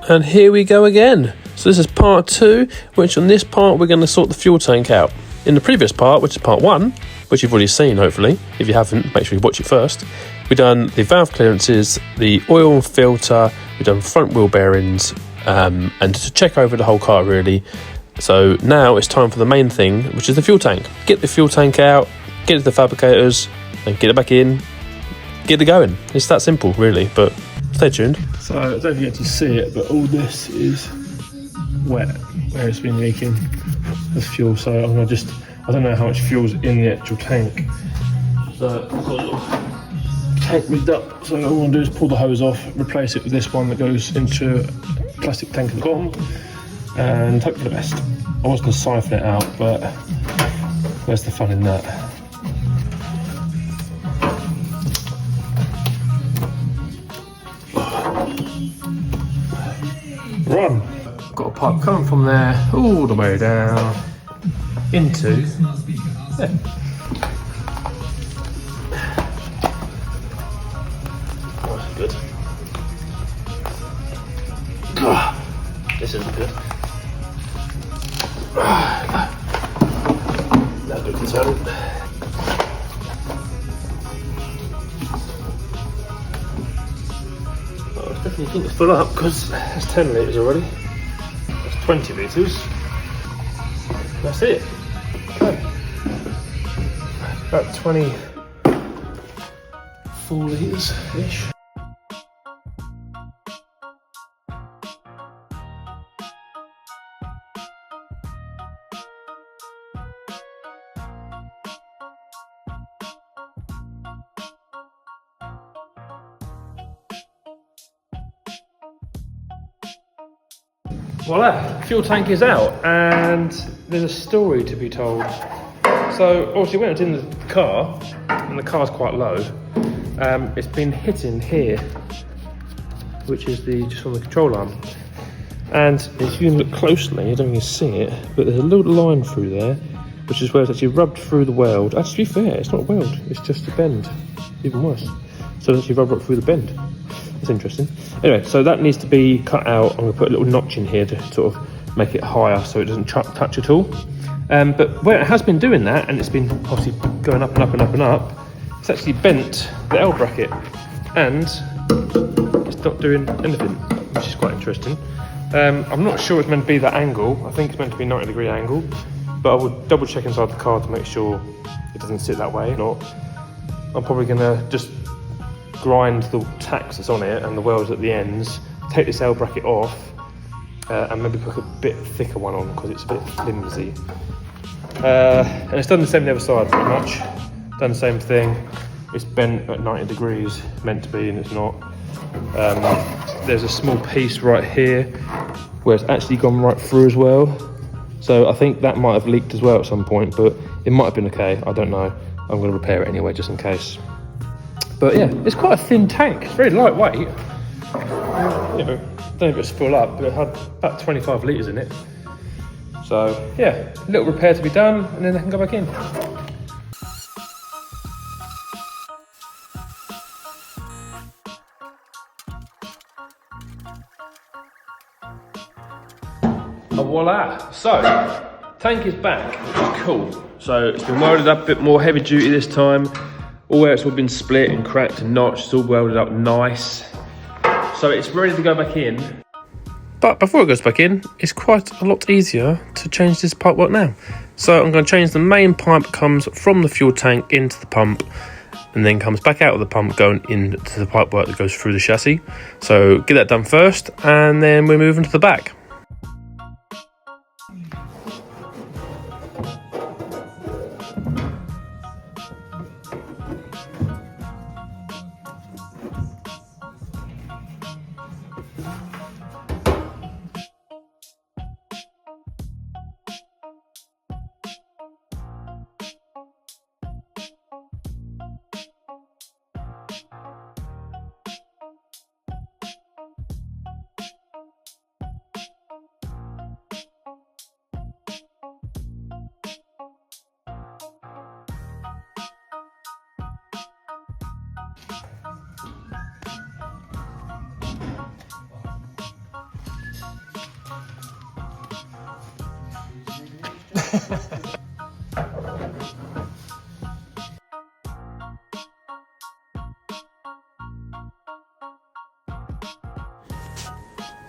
And here we go again. So this is part 2, which on this part we're going to sort the fuel tank out. In the previous part, which is part 1, which you've already seen hopefully, if you haven't, make sure you watch it first. We've done the valve clearances, the oil filter, we've done front wheel bearings, and to check over the whole car really. So now it's time for the main thing, which is the fuel tank. Get the fuel tank out, get it to the fabricators, and get it back in, get it going. It's that simple really, but stay tuned. So I don't know if you get to see it, but all this is wet where it's been leaking with fuel. So I'm gonna I don't know how much fuel's in the actual tank. So I've got a little tank rigged up. So all I'm gonna do is pull the hose off, replace it with this one that goes into a plastic tank at the bottom, and hope for the best. I was gonna siphon it out, but where's the fun in that? Run! Got a pipe coming from there all the way down into there. Oh, good. This isn't good. That's a bit concerning. I definitely think it's full up because that's 10 litres already. That's 20 litres. That's it. Okay. About 24 litres-ish. Voila, fuel tank is out, and there's a story to be told. So obviously when it's in the car, and the car's quite low, it's been hitting here, which is just on the control arm. And if you look closely, I don't know if you can see it, but there's a little line through there, which is where it's actually rubbed through the weld. Actually, to be fair, it's not a weld, it's just a bend, even worse. So it's actually rubbed up through the bend. That's interesting. Anyway, so that needs to be cut out. I'm going to put a little notch in here to sort of make it higher so it doesn't touch at all. But where it has been doing that, and it's been obviously going up and up and up and up, it's actually bent the L bracket, and it's not doing anything, which is quite interesting. I'm not sure it's meant to be that angle. I think it's meant to be 90-degree angle, but I would double check inside the car to make sure it doesn't sit that way. If not, I'm probably going to just grind the tacks that's on it and the welds at the ends, take this L bracket off, and maybe put a bit thicker one on because it's a bit flimsy. And it's done the same on the other side pretty much. Done the same thing. It's bent at 90 degrees, meant to be, and it's not. There's a small piece right here where it's actually gone right through as well. So I think that might have leaked as well at some point, but it might have been okay, I don't know. I'm going to repair it anyway, just in case. But yeah, it's quite a thin tank. It's very lightweight. You know, I don't know if it's full up, but it had about 25 litres in it. So yeah, a little repair to be done, and then they can go back in. And voila! So, tank is back, which is cool. So it's been welded up a bit more heavy duty this time. All where it's all been split and cracked and notched, it's all welded up nice. So it's ready to go back in. But before it goes back in, it's quite a lot easier to change this pipework now. So I'm going to change the main pipe that comes from the fuel tank into the pump, and then comes back out of the pump going into the pipework that goes through the chassis. So get that done first, and then we're moving to the back.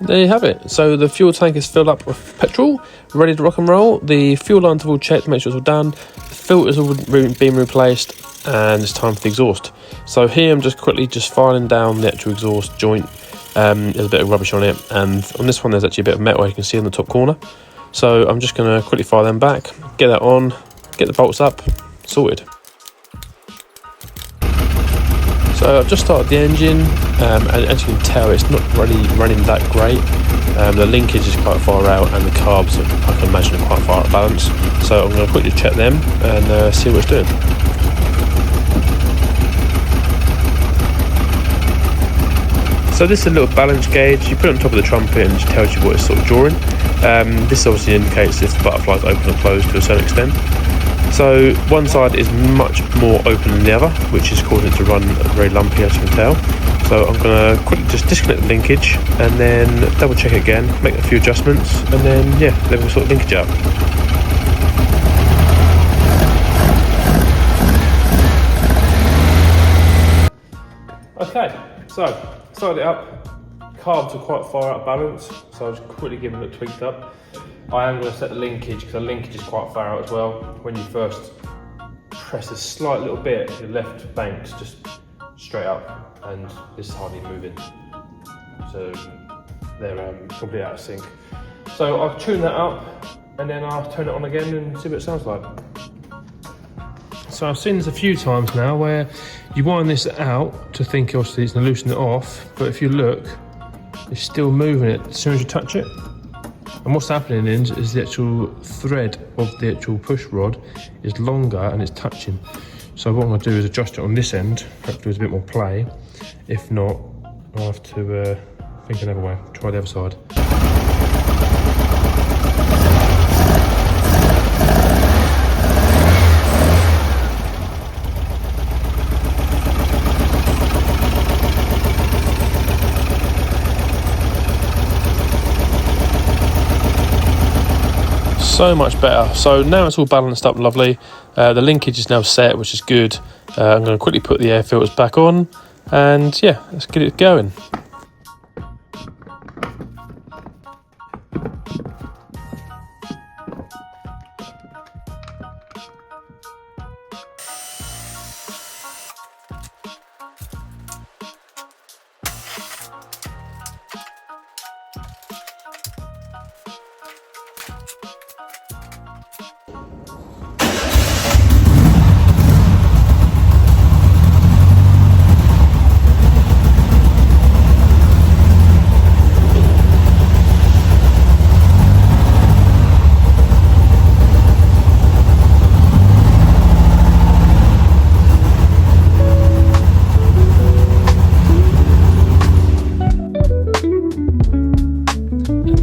There you have it. So the fuel tank is filled up with petrol, ready to rock and roll. The fuel lines have all checked to make sure it's all done. The filters have all been replaced, and it's time for the exhaust. So here I'm just quickly filing down the actual exhaust joint. There's a bit of rubbish on it, and on this one there's actually a bit of metal you can see in the top corner. So I'm just going to quickly file them back, get that on, get the bolts up, sorted. So I've just started the engine, and as you can tell, it's not really running that great. The linkage is quite far out, and the carbs, I can imagine, are quite far out of balance. So I'm going to quickly check them and see what it's doing. So this is a little balance gauge. You put it on top of the trumpet and it just tells you what it's sort of drawing. This obviously indicates if the butterfly is open or closed to a certain extent. So one side is much more open than the other, which is causing it to run very lumpy, as you can tell. So I'm going to quickly just disconnect the linkage and then double check it again, make a few adjustments, and then then we'll sort the linkage out. Okay, so started it up. Carbs are quite far out of balance, so I'll just quickly give them a tweaked up. I am going to set the linkage because the linkage is quite far out as well. When you first press a slight little bit, your left bank's just straight up, and this is hardly moving. So they're completely out of sync. So I'll tune that up, and then I'll turn it on again and see what it sounds like. So I've seen this a few times now where you wind this out to think obviously it's going to loosen it off, but if you look, it's still moving it as soon as you touch it. And what's happening is the actual thread of the actual push rod is longer and it's touching. So what I'm going to do is adjust it on this end, hopefully there's a bit more play. If not, I'll have to think another way, try the other side. So much better. So now it's all balanced up lovely. The linkage is now set, which is good. I'm going to quickly put the air filters back on, and let's get it going.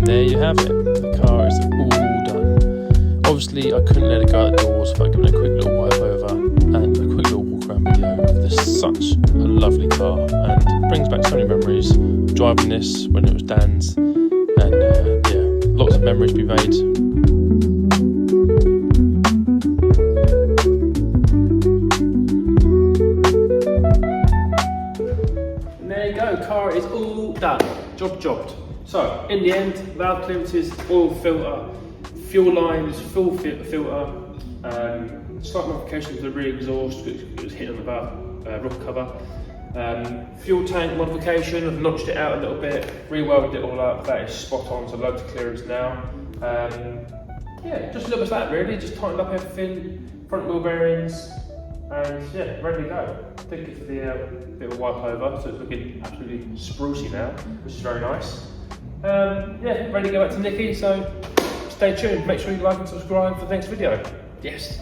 There you have it, the car is all done. Obviously I couldn't let it go out the doors without giving it a quick little wipe over and a quick little walk around video of this. Such a lovely car, and brings back so many memories of driving this when it was Dan's, and lots of memories to be made. And there you go, car is all done, jobbed. So, in the end, valve clearances, oil filter, fuel lines, full filter, slight modification to the rear exhaust, it was hit on the roof cover. Fuel tank modification, I've notched it out a little bit, re-welded it all up, that is spot on, so loads of clearance now. Just a little bit of that really, just tightened up everything, front wheel bearings, and ready to go. Thank you for the bit of a wipe over, so it's looking absolutely sprucey now, which is very nice. Ready to go back to Nikki, so stay tuned. Make sure you like and subscribe for the next video. Yes.